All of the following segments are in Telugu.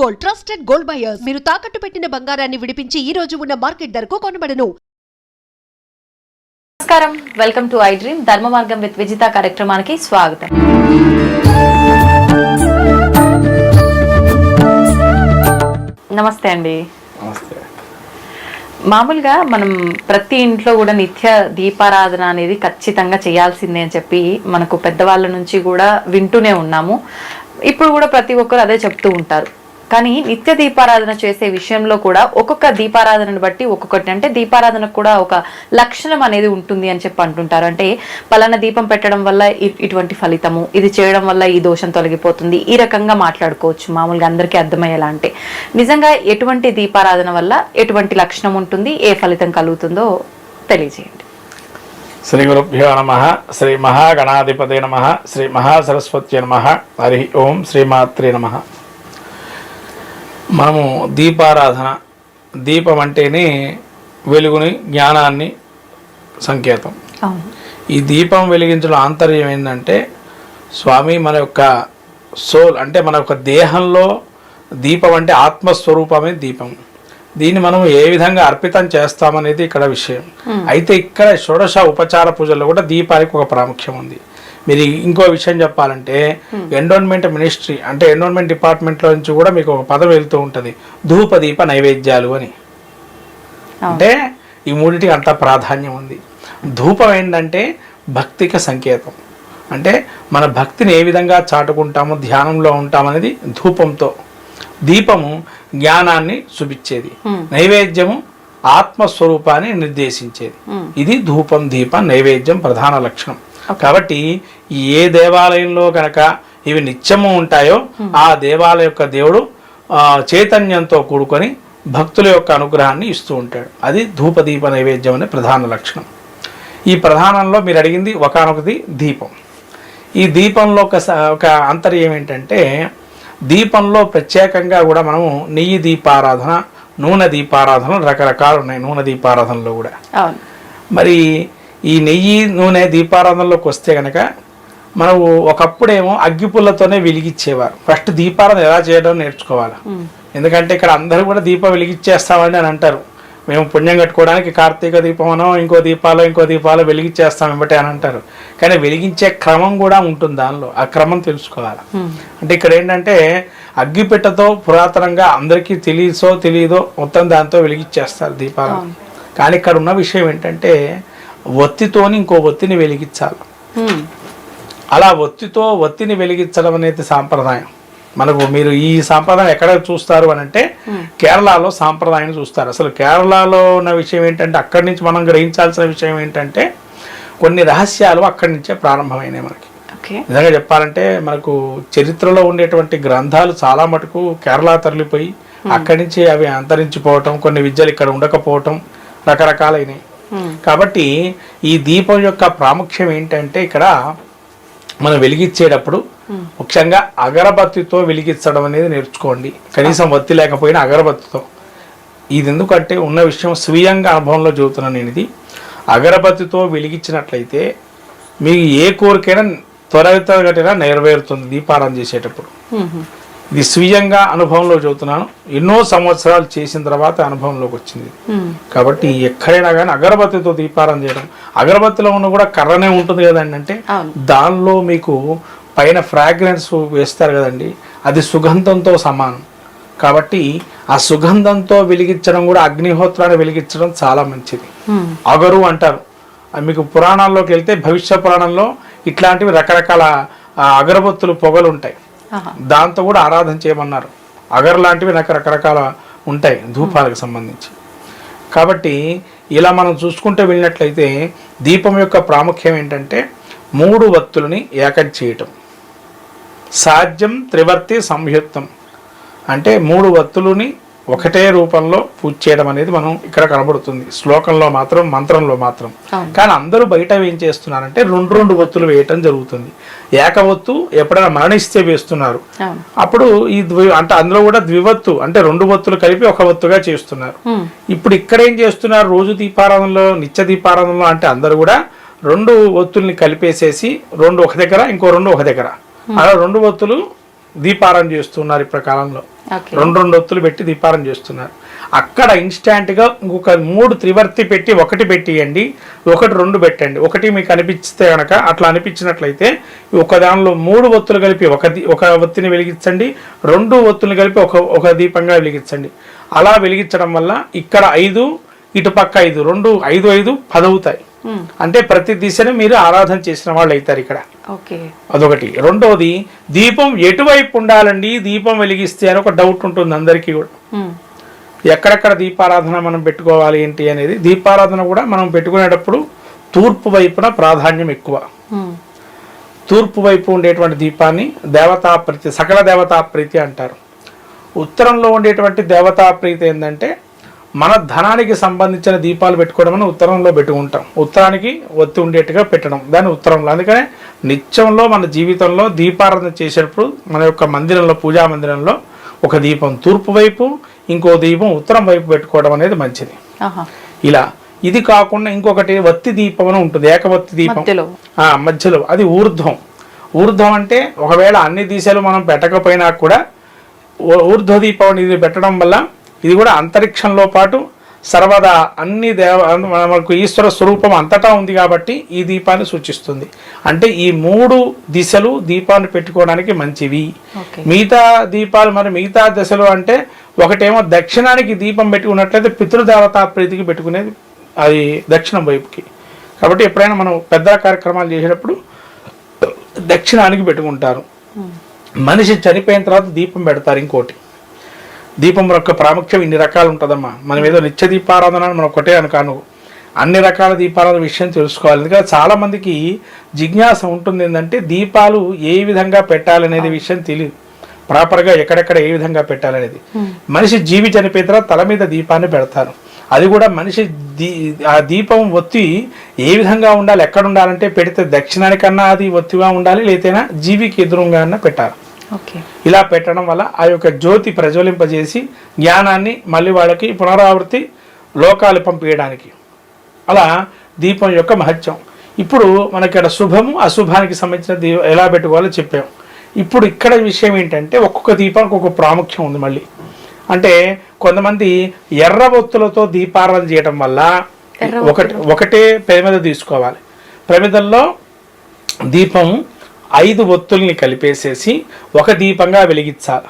Gold, trusted gold buyers. మీరు తాకట్టు పెట్టిన బంగారాన్ని విడిపించి ఈ రోజు ఉన్న మార్కెట్ ధరకు కొనబడను. నమస్కారం, వెల్కమ్ టు ఐ డ్రీమ్ ధర్మ మార్గం విత్ విజిత కార్యక్రమానికి స్వాగతం. నమస్తే అండి. మామూలుగా మనం ప్రతి ఇంట్లో కూడా నిత్య దీపారాధన అనేది ఖచ్చితంగా చేయాల్సిందే అని చెప్పి మనకు పెద్దవాళ్ళ నుంచి కూడా వింటూనే ఉన్నాము. ఇప్పుడు కూడా ప్రతి ఒక్కరు అదే చెప్తూ ఉంటారు. కానీ నిత్య దీపారాధన చేసే విషయంలో కూడా ఒక్కొక్క దీపారాధనను బట్టి ఒక్కొక్కటి, అంటే దీపారాధనకు కూడా ఒక లక్షణం అనేది ఉంటుంది అని చెప్పి అంటుంటారు. అంటే పలానా దీపం పెట్టడం వల్ల ఇటువంటి ఫలితము, ఇది చేయడం వల్ల ఈ దోషం తొలగిపోతుంది, ఈ రకంగా మాట్లాడుకోవచ్చు మామూలుగా అందరికీ అర్థమయ్యేలా. అంటే నిజంగా ఎటువంటి దీపారాధన వల్ల ఎటువంటి లక్షణం ఉంటుంది, ఏ ఫలితం కలుగుతుందో తెలియజేయండి. శ్రీ గురుభ్యో నమః. శ్రీ మహాగణాధిపతే నమః. శ్రీ మహాసరస్వత్యై నమః. హరి ఓం. శ్రీమాత్రే నమః. మనము దీపారాధన, దీపం అంటేనే వెలుగుని, జ్ఞానాన్ని సంకేతం. ఈ దీపం వెలిగించడం ఆంతర్యం ఏంటంటే స్వామి మన యొక్క సోల్, అంటే మన యొక్క దేహంలో దీపం అంటే ఆత్మస్వరూపమే దీపం. దీన్ని మనం ఏ విధంగా అర్పితం చేస్తామనేది ఇక్కడ విషయం. అయితే ఇక్కడ షోడశ ఉపచార పూజల్లో కూడా దీపానికి ఒక ప్రాముఖ్యం ఉంది. మీరు ఇంకో విషయం చెప్పాలంటే ఎన్విరాన్మెంట్ మినిస్ట్రీ, అంటే ఎన్విరాన్మెంట్ డిపార్ట్మెంట్లో నుంచి కూడా మీకు ఒక పదం వెళ్తూ ఉంటుంది, ధూపదీప నైవేద్యాలు అని. అంటే ఈ మూడింటికి అంత ప్రాధాన్యం ఉంది. ధూపం ఏంటంటే భక్తికి సంకేతం. అంటే మన భక్తిని ఏ విధంగా చాటుకుంటామో, ధ్యానంలో ఉంటామనేది ధూపంతో. దీపము జ్ఞానాన్ని చూపించేది, నైవేద్యము ఆత్మస్వరూపాన్ని నిర్దేశించేది. ఇది ధూపం, దీపం, నైవేద్యం ప్రధాన లక్షణం. కాబట్టి ఏ దేవాలయంలో కనుక ఇవి నిత్యము ఉంటాయో ఆ దేవాలయం యొక్క దేవుడు చైతన్యంతో కూడుకొని భక్తుల యొక్క అనుగ్రహాన్ని ఇస్తూ ఉంటాడు. అది ధూపదీప నైవేద్యం అనే ప్రధాన లక్షణం. ఈ ప్రధానంలో మీరు అడిగింది ఒకనొకటి దీపం. ఈ దీపంలో ఒక అంతర్యం ఏంటంటే, దీపంలో ప్రత్యేకంగా కూడా మనము నెయ్యి దీపారాధన, నూనె దీపారాధన రకరకాలు ఉన్నాయి. నూనె దీపారాధనలో కూడా మరి ఈ నెయ్యి నూనె దీపారాధనలోకి వస్తే కనుక మనము ఒకప్పుడేమో అగ్గిపుల్లతోనే వెలిగించేవారు. ఫస్ట్ దీపారాధన ఎలా చేయడం నేర్చుకోవాలి. ఎందుకంటే ఇక్కడ అందరూ కూడా దీపం వెలిగించేస్తామని అని అంటారు. మేము పుణ్యం కట్టుకోవడానికి కార్తీక దీపమనో ఇంకో దీపాలు వెలిగించేస్తాం ఏమిటి అని అంటారు. కానీ వెలిగించే క్రమం కూడా ఉంటుంది దానిలో. ఆ క్రమం తెలుసుకోవాలి. అంటే ఇక్కడ ఏంటంటే అగ్గిపెట్టతో పురాతనంగా అందరికీ తెలియదో మొత్తం దాంతో వెలిగించేస్తారు దీపాలు. కానీ ఇక్కడ ఉన్న విషయం ఏంటంటే ఒత్తితోని ఇంకో ఒత్తిని వెలిగించాలి. అలా ఒత్తిని వెలిగించడం అనేది సాంప్రదాయం. మనకు మీరు ఈ సాంప్రదాయం ఎక్కడ చూస్తారు అని అంటే కేరళలో సాంప్రదాయం చూస్తారు. అసలు కేరళలో ఉన్న విషయం ఏంటంటే, అక్కడి నుంచి మనం గ్రహించాల్సిన విషయం ఏంటంటే కొన్ని రహస్యాలు అక్కడి నుంచే ప్రారంభమైనాయి మనకి. నిజంగా చెప్పాలంటే మనకు చరిత్రలో ఉండేటువంటి గ్రంథాలు చాలా మటుకు కేరళ తరలిపోయి అక్కడి నుంచి అవి అంతరించిపోవటం, కొన్ని విద్యలు ఇక్కడ ఉండకపోవటం రకరకాలైనవి. కాబట్టి ఈ దీపం యొక్క ప్రాముఖ్యం ఏంటంటే, ఇక్కడ మనం వెలిగించేటప్పుడు ముఖ్యంగా అగరబత్తితో వెలిగించడం అనేది నేర్చుకోండి. కనీసం వత్తి లేకపోయినా అగరబత్తితో. ఇది ఎందుకంటే ఉన్న విషయం స్వీయంగా అనుభవంలో చెబుతున్నాను నేను. ఇది అగరబత్తితో వెలిగించినట్లయితే మీకు ఏ కోరికైనా త్వరితగతిన నెరవేరుతుంది దీపారాధన చేసేటప్పుడు. ఇది స్వీయంగా అనుభవంలో చెబుతున్నాను. ఎన్నో సంవత్సరాలు చేసిన తర్వాత అనుభవంలోకి వచ్చింది. కాబట్టి ఎక్కడైనా కానీ అగరబత్తితో దీపారాధన చేయడం, అగరబత్తిలో ఉన్న కూడా కర్రనే ఉంటుంది కదండి. అంటే దానిలో మీకు పైన ఫ్రాగ్రెన్స్ వేస్తారు కదండి, అది సుగంధంతో సమానం. కాబట్టి ఆ సుగంధంతో వెలిగించడం కూడా, అగ్నిహోత్రాన్ని వెలిగించడం చాలా మంచిది. అగరు అంటారు. మీకు పురాణాల్లోకి వెళ్తే భవిష్య పురాణంలో ఇట్లాంటివి రకరకాల అగరబత్తులు పొగలు ఉంటాయి. దాంతో కూడా ఆరాధన చేయమన్నారు. అగర్ లాంటివి రకరకాల ఉంటాయి ధూపాలకు సంబంధించి. కాబట్టి ఇలా మనం చూసుకుంటూ వెళ్ళినట్లయితే దీపం యొక్క ప్రాముఖ్యం ఏంటంటే 3 వత్తులని ఏకం చేయటం. సాధ్యం త్రివర్తి సంయుక్తం, అంటే 3 వత్తులని ఒకటే రూపంలో పూజ చేయడం అనేది మనం ఇక్కడ కనబడుతుంది శ్లోకంలో మాత్రం, మంత్రంలో మాత్రం. కానీ అందరూ బయట ఏం చేస్తున్నారంటే 2 ఒత్తులు వేయటం జరుగుతుంది. ఏకవత్తు ఎప్పుడైనా మరణిస్తే వేస్తున్నారు. అప్పుడు ఈ అంటే అందులో కూడా ద్వివత్తు, అంటే 2 ఒత్తులు కలిపి ఒక ఒత్తుగా చేస్తున్నారు. ఇప్పుడు ఇక్కడ ఏం చేస్తున్నారు, రోజు దీపారాధనలో, నిత్య దీపారాధనలో అంటే అందరూ కూడా 2 ఒత్తుల్ని కలిపేసేసి 2 ఒక దగ్గర, ఇంకో 2 ఒక దగ్గర, అలా 2 ఒత్తులు దీపారాధన చేస్తున్నారు ఇప్పుడు కాలంలో. ఓకే. 2 ఒత్తులు పెట్టి దీపారాధన చేస్తున్నారు. అక్కడ ఇన్స్టాంట్గా ఇంకొక 3 త్రివర్తి పెట్టి 1 పెట్టియండి, 1 2 పెట్టండి. 1 మీకు అనిపిస్తే కనుక అట్లా అనిపించినట్లయితే ఒక దానిలో 3 ఒత్తులు కలిపి ఒక ఒత్తిని వెలిగించండి, 2 ఒత్తులు కలిపి ఒక దీపంగా వెలిగించండి. అలా వెలిగించడం వల్ల ఇక్కడ 5 ఇటుపక్క 5 2 5 5 10 అవుతాయి. అంటే ప్రతి దిశను మీరు ఆరాధన చేసిన వాళ్ళు అవుతారు ఇక్కడ. ఓకే. అదొకటి. రెండోది, దీపం ఎటువైపు ఉండాలండి దీపం వెలిగిస్తే అని ఒక డౌట్ ఉంటుంది అందరికీ కూడా. ఎక్కడెక్కడ దీపారాధన మనం పెట్టుకోవాలి ఏంటి అనేది. దీపారాధన కూడా మనం పెట్టుకునేటప్పుడు తూర్పు వైపున ప్రాధాన్యం ఎక్కువ. తూర్పు వైపు ఉండేటువంటి దీపాన్ని దేవతా ప్రీతి, సకల దేవతా ప్రీతి అంటారు. ఉత్తరంలో ఉండేటువంటి దేవతా ప్రీతి ఏంటంటే మన ధనానికి సంబంధించిన దీపాలు పెట్టుకోవడం అని ఉత్తరంలో పెట్టుకుంటాం. ఉత్తరానికి ఒత్తి ఉండేట్టుగా పెట్టడం దాన్ని ఉత్తరంలో. అందుకనే నిత్యంలో మన జీవితంలో దీపారాధన చేసేటప్పుడు మన యొక్క మందిరంలో, పూజా మందిరంలో ఒక దీపం తూర్పు వైపు, ఇంకో దీపం ఉత్తరం వైపు పెట్టుకోవడం అనేది మంచిది. ఇలా ఇది కాకుండా ఇంకొకటి వత్తి దీపం అని ఉంటుంది, ఏకవత్తి దీపం మధ్యలో. అది ఊర్ధ్వం. ఊర్ధ్వం అంటే ఒకవేళ అన్ని దిశలు మనం పెట్టకపోయినా కూడా ఊర్ధ్వ దీపం ఇది పెట్టడం వల్ల ఇది కూడా అంతరిక్షంలో పాటు సర్వదా అన్ని మనకు ఈశ్వర స్వరూపం అంతటా ఉంది కాబట్టి ఈ దీపాన్ని సూచిస్తుంది. అంటే ఈ 3 దిశలు దీపాన్ని పెట్టుకోవడానికి మంచివి. మిగతా దీపాలు మరి మిగతా దశలు అంటే ఒకటేమో దక్షిణానికి దీపం పెట్టుకున్నట్లయితే పితృదేవతా ప్రీతికి పెట్టుకునేది అది దక్షిణం వైపుకి. కాబట్టి ఎప్పుడైనా మనం పెద్ద కార్యక్రమాలు చేసేటప్పుడు దక్షిణానికి పెట్టుకుంటారు. మనిషి చనిపోయిన తర్వాత దీపం పెడతారు. ఇంకోటి, దీపం యొక్క ప్రాముఖ్యం ఇన్ని రకాలు ఉంటుందమ్మా. మనం ఏదో నిత్య దీపారాధన మనం ఒకటే అనుకాను, అన్ని రకాల దీపారాధన విషయం తెలుసుకోవాలి. ఎందుకంటే చాలా మందికి జిజ్ఞాస ఉంటుంది ఏంటంటే దీపాలు ఏ విధంగా పెట్టాలనేది విషయం తెలియదు. ప్రాపర్గా ఎక్కడెక్కడ ఏ విధంగా పెట్టాలనేది. మనిషి జీవి చనిపోయిన తర్వాత తల మీద దీపాన్ని పెడతారు. అది కూడా మనిషి ఆ దీపం ఒత్తి ఏ విధంగా ఉండాలి, ఎక్కడ ఉండాలంటే పెడితే దక్షిణానికన్నా అది ఒత్తిగా ఉండాలి, లేతేనా జీవికి ఎదురుగా అన్నా పెట్టాలి. ఇలా పెట్టడం వల్ల ఆ యొక్క జ్యోతి ప్రజ్వలింపజేసి జ్ఞానాన్ని మళ్ళీ వాళ్ళకి పునరావృతి లోకాలు పంపించడానికి. అలా దీపం యొక్క మహత్యం. ఇప్పుడు మనకి ఇక్కడ శుభము అశుభానికి సంబంధించిన ఎలా పెట్టుకోవాలో చెప్పాం. ఇప్పుడు ఇక్కడ విషయం ఏంటంటే ఒక్కొక్క దీపానికి ఒక్కొక్క ప్రాముఖ్యం ఉంది. మళ్ళీ అంటే కొంతమంది ఎర్ర ఒత్తులతో దీపారాధన చేయడం వల్ల ఒకటే ప్రమిద తీసుకోవాలి. ప్రమిదల్లో దీపం 5 ఒత్తుల్ని కలిపేసేసి ఒక దీపంగా వెలిగించాలి.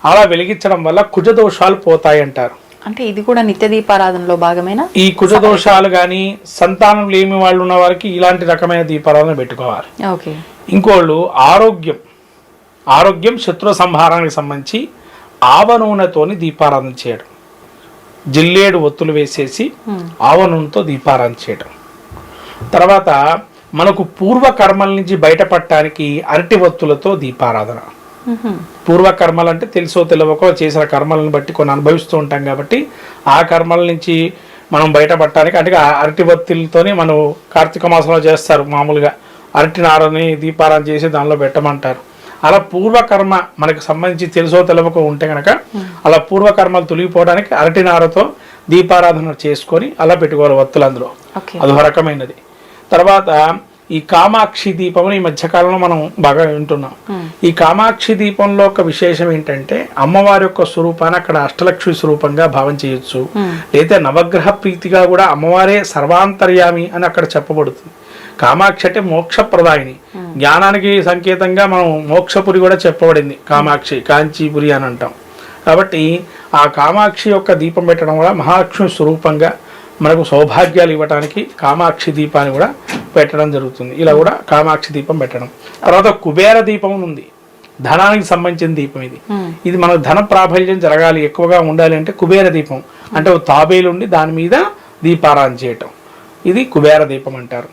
అలా వెలిగించడం వల్ల కుజదోషాలు పోతాయి అంటారు. అంటే ఇది కూడా నిత్య దీపారాధనలో భాగమేనా? ఈ కుజదోషాలు కానీ సంతానం లేని వాళ్ళు ఉన్న వారికి ఇలాంటి రకమైన దీపారాధన పెట్టుకోవాలి. ఇంకోళ్ళు ఆరోగ్యం శత్రు సంహారానికి సంబంధించి ఆవ నూనెతోని దీపారాధన చేయడం. జిల్లేడు ఒత్తులు వేసేసి ఆవ నూనెతో దీపారాధన చేయడం. తర్వాత మనకు పూర్వకర్మల నుంచి బయటపడటానికి అరటి ఒత్తులతో దీపారాధన. పూర్వకర్మలు అంటే తెలుసో తెలియకో చేసిన కర్మలను బట్టి కొన్ని అనుభవిస్తూ ఉంటాం కాబట్టి ఆ కర్మల నుంచి మనం బయటపడటానికి అంటే అరటి ఒత్తులతోని మనం కార్తీక మాసంలో చేస్తారు. మామూలుగా అరటి నారని దీపారాధన చేసి దానిలో పెట్టమంటారు. అలా పూర్వకర్మ మనకు సంబంధించి తెలుసో తెలియకో ఉంటే కనుక అలా పూర్వకర్మలు తొలగిపోవడానికి అరటి నారతో దీపారాధన చేసుకొని అలా పెట్టుకోవాలి ఒత్తులు. అందులో అదొక రకమైనది. తర్వాత ఈ కామాక్షి దీపం ఈ మధ్యకాలంలో మనం బాగా వింటున్నాం. ఈ కామాక్షి దీపంలో ఒక విశేషం ఏంటంటే అమ్మవారి యొక్క స్వరూపాన్ని అక్కడ అష్టలక్ష్మి స్వరూపంగా భావం చేయొచ్చు, లేదా నవగ్రహ ప్రీతిగా కూడా అమ్మవారే సర్వాంతర్యామి అని అక్కడ చెప్పబడుతుంది. కామాక్షి అంటే మోక్షప్రదాయిని, జ్ఞానానికి సంకేతంగా మనం మోక్షపురి కూడా చెప్పబడింది. కామాక్షి కాంచీపురి అని అంటాం. కాబట్టి ఆ కామాక్షి యొక్క దీపం పెట్టడం వల్ల మహాలక్ష్మి స్వరూపంగా మనకు సౌభాగ్యాలు ఇవ్వడానికి కామాక్షి దీపాన్ని కూడా పెట్టడం జరుగుతుంది. ఇలా కూడా కామాక్షి దీపం పెట్టడం. తర్వాత కుబేర దీపం ఉంది, ధనానికి సంబంధించిన దీపం. ఇది మనకు ధన ప్రాబల్యం జరగాలి, ఎక్కువగా ఉండాలి అంటే కుబేర దీపం అంటే తాబేలు ఉండి దాని మీద దీపారాధన చేయటం, ఇది కుబేర దీపం అంటారు.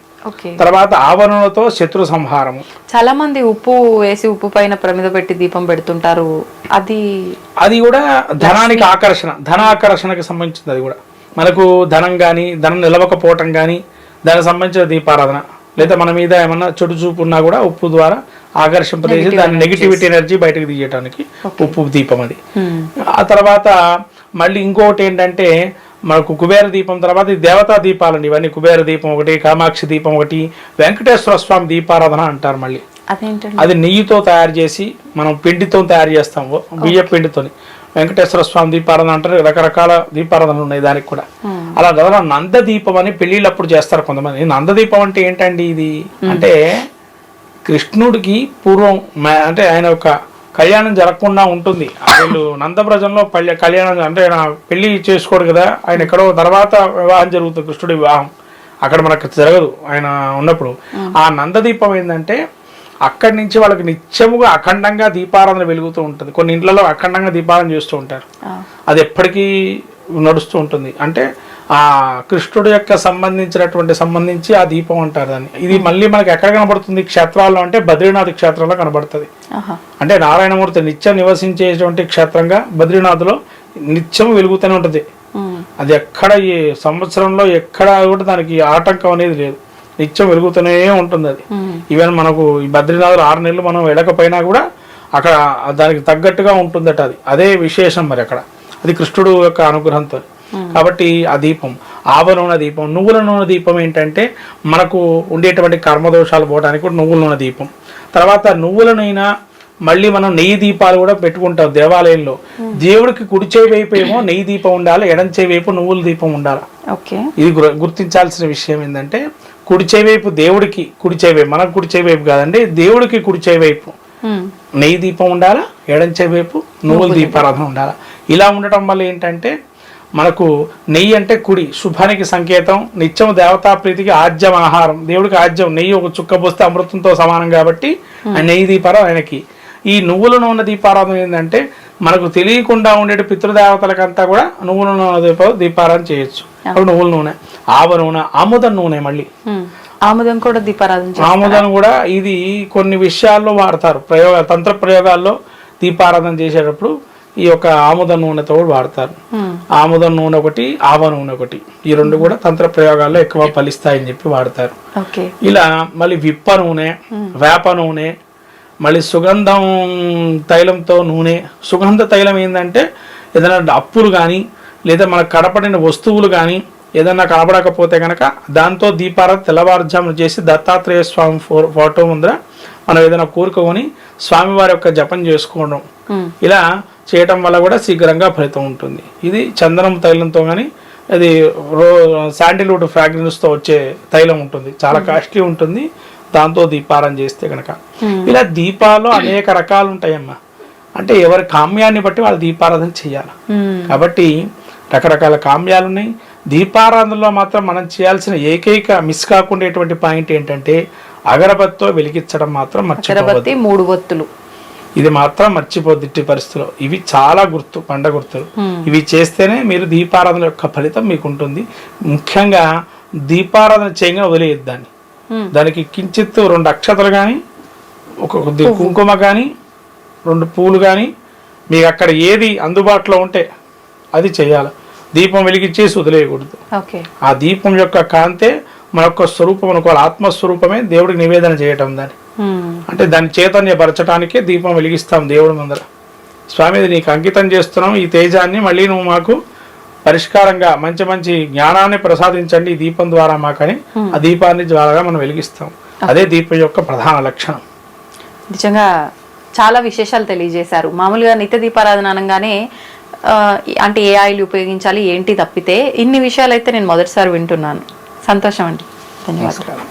తర్వాత ఆవరణతో శత్రు సంహారము. చాలా మంది ఉప్పు వేసి ఉప్పు పైన ప్రమిద పెట్టి దీపం పెడుతుంటారు. అది కూడా ధనానికి ఆకర్షణ, ధన ఆకర్షణకు సంబంధించింది. అది కూడా మనకు ధనం కానీ ధనం నిలవకపోవటం కానీ దానికి సంబంధించిన దీపారాధన, లేదా మన మీద ఏమన్నా చెడు చూపు ఉన్నా కూడా ఉప్పు ద్వారా ఆకర్షింపజేసి దాని నెగిటివిటీ ఎనర్జీ బయటకు తీయడానికి ఉప్పు దీపం అది. ఆ తర్వాత మళ్ళీ ఇంకొకటి ఏంటంటే మనకు కుబేర దీపం తర్వాత దేవతా దీపాలండి. ఇవన్నీ కుబేర దీపం ఒకటి, కామాక్షి దీపం ఒకటి, వెంకటేశ్వర స్వామి దీపారాధన అంటారు. మళ్ళీ అదేంటండి? అది నెయ్యితో తయారు చేసి మనం పిండితో తయారు చేస్తాం, బియ్య పిండితోని. వెంకటేశ్వర స్వామి దీపారాధన అంటారు, రకరకాల దీపారాధనలు ఉన్నాయి దానికి కూడా. అలా కదా నంద దీపం అని పెళ్లిళ్ళప్పుడు చేస్తారు కొంతమంది. నంద దీపం అంటే ఏంటండి ఇది అంటే, కృష్ణుడికి పూర్వం అంటే ఆయన ఒక కళ్యాణం జరగకుండా ఉంటుంది. వీళ్ళు నందబ్రజంలో కళ్యాణం అంటే ఆయన పెళ్లి చేసుకోడు కదా, ఆయన ఎక్కడో తర్వాత వివాహం జరుగుతుంది, కృష్ణుడి వివాహం అక్కడ మనకు జరగదు ఆయన ఉన్నప్పుడు. ఆ నందదీపం ఏంటంటే అక్కడి నుంచి వాళ్ళకి నిత్యముగా అఖండంగా దీపారాధన వెలుగుతూ ఉంటుంది. కొన్ని ఇండ్లలో అఖండంగా దీపారాధన చేస్తూ ఉంటారు, అది ఎప్పటికీ నడుస్తూ ఉంటుంది. అంటే ఆ కృష్ణుడి యొక్క సంబంధించి ఆ దీపం అంటారు దాన్ని. ఇది మళ్ళీ మనకి ఎక్కడ కనబడుతుంది క్షేత్రాల్లో అంటే బద్రీనాథ్ క్షేత్రంలో కనబడుతుంది. అంటే నారాయణమూర్తి నిత్యం నివసించేటువంటి క్షేత్రంగా బద్రీనాథ్లో నిత్యం వెలుగుతూనే ఉంటుంది. అది ఎక్కడ ఈ సంవత్సరంలో ఎక్కడ కూడా దానికి ఆటంకం అనేది లేదు, నిత్యం వెలుగుతూనే ఉంటుంది అది. ఈవెన్ మనకు ఈ బద్రీనాథ్ 6 నెలలు మనం వెళ్ళకపోయినా కూడా అక్కడ దానికి తగ్గట్టుగా ఉంటుందట అది. అదే విశేషం మరి అక్కడ, అది కృష్ణుడు యొక్క అనుగ్రహంతో. కాబట్టి ఆ దీపం ఆవ నూనె దీపం. నువ్వుల నూనె దీపం ఏంటంటే మనకు ఉండేటువంటి కర్మదోషాలు పోవడానికి కూడా నువ్వుల నూనె దీపం. తర్వాత నువ్వులనైనా మళ్ళీ మనం నెయ్యి దీపాలు కూడా పెట్టుకుంటాం దేవాలయంలో. దేవుడికి కుడి చేయి వైపు ఏమో నెయ్యి దీపం ఉండాలి, ఎడం చేయి వైపు నువ్వుల దీపం ఉండాలి. ఇది గుర్తించాల్సిన విషయం ఏంటంటే, కుడి చేయి వైపు దేవుడికి కుడి చేయి వైపు, మనకు కుడి చేయి వైపు కాదండి, దేవుడికి కుడి చేయి వైపు నెయ్యి దీపం ఉండాలా, ఎడం చేయి వైపు నువ్వుల దీపారాధన ఉండాలా. ఇలా ఉండటం వల్ల ఏంటంటే మనకు నెయ్యి అంటే కుడి శుభానికి సంకేతం, నిత్యం దేవతా ప్రీతికి ఆజ్యం ఆహారం, దేవుడికి ఆజ్యం నెయ్యి ఒక చుక్క పోస్తే అమృతంతో సమానం కాబట్టి ఆ నెయ్యి దీపారాధన ఆయనకి. ఈ నువ్వుల నూనె దీపారాధన ఏంటంటే మనకు తెలియకుండా ఉండే పితృదేవతలకంతా కూడా నువ్వుల నూనె దీపారాధన చేయొచ్చు. అప్పుడు నువ్వుల నూనె, ఆవ నూనె, ఆముదం నూనె. మళ్ళీ ఆముదం కూడా దీపారాధన, ఆముదం కూడా ఇది కొన్ని విషయాల్లో వాడతారు, తంత్ర ప్రయోగాల్లో దీపారాధన చేసేటప్పుడు ఈ యొక్క ఆముదం నూనెతో కూడా వాడతారు. ఆముదం నూనె ఒకటి, ఆవ నూనె ఒకటి, ఈ రెండు కూడా తంత్ర ప్రయోగాల్లో ఎక్కువ ఫలిస్తాయని చెప్పి వాడతారు. ఇలా మళ్ళీ విప్ప నూనె, వేప నూనె, మళ్ళీ సుగంధం తైలంతో నూనె. సుగంధ తైలం ఏంటంటే ఏదైనా అప్పులు కానీ లేదా మనకు కనపడిన వస్తువులు కానీ ఏదైనా కనపడకపోతే కనుక దాంతో దీపారాధన తెల్లవారుజామున చేసి దత్తాత్రేయ స్వామి ఫోటో ముందర మనం ఏదైనా కోరుకొని స్వామివారి యొక్క జపం చేసుకోవడం, ఇలా చేయటం వల్ల కూడా శీఘ్రంగా ఫలితం ఉంటుంది. ఇది చందనం తైలంతో కానీ అది శాండిల్వుడ్ ఫ్రాగ్రెన్స్తో వచ్చే తైలం ఉంటుంది, చాలా కాస్ట్లీ ఉంటుంది, దాంతో దీపారాధన చేస్తే కనుక. ఇలా దీపాల్లో అనేక రకాలు ఉంటాయమ్మా. అంటే ఎవరి కామ్యాన్ని బట్టి వాళ్ళు దీపారాధన చేయాలి. కాబట్టి రకరకాల కామ్యాలు ఉన్నాయి. దీపారాధనలో మాత్రం మనం చేయాల్సిన ఏకైక మిస్ కాకుండా పాయింట్ ఏంటంటే అగరబత్తితో వెలిగించడం మాత్రం మర్చిపోవద్దు. 3 ఒత్తులు ఇది మాత్రం మర్చిపోద్ది పరిస్థితిలో. ఇవి చాలా పండ గుర్తులు. ఇవి చేస్తేనే మీరు దీపారాధన యొక్క ఫలితం మీకు ఉంటుంది. ముఖ్యంగా దీపారాధన చేయగా వదిలేయద్దు దాన్ని. దానికి కించిత్ 2 అక్షతలు కానీ, ఒక కుంకుమ కానీ, 2 పూలు కానీ, మీకు అక్కడ ఏది అందుబాటులో ఉంటే అది చేయాలి. దీపం వెలిగించేసి వదిలేయకూడదు. ఆ దీపం యొక్క కాంతే మన యొక్క స్వరూపం అనుకోవాలి, ఆత్మస్వరూపమే దేవుడికి నివేదన చేయటం. దాన్ని అంటే దాన్ని చైతన్యపరచడానికే దీపం వెలిగిస్తాం దేవుడి ముందర. స్వామి నీకు అంకితం చేస్తున్నాం, ఈ తేజాన్ని మళ్ళీ నువ్వు మాకు పరిష్కారంగా మంచి మంచి జ్ఞానాన్ని ప్రసాదించండి ఈ దీపం ద్వారా మాకని ఆ దీపాన్ని ద్వారా మనం వెలిగిస్తాం. అదే దీపం యొక్క ప్రధాన లక్షణం. నిజంగా చాలా విశేషాలు తెలియజేశారు. మామూలుగా నిత్య దీపారాధన అనగానే అంటే ఏ ఆయిల్ ఉపయోగించాలి ఏంటి తప్పితే ఇన్ని విషయాలు అయితే నేను మొదటిసారి వింటున్నాను. సంతోషం అండి, ధన్యవాదాలు.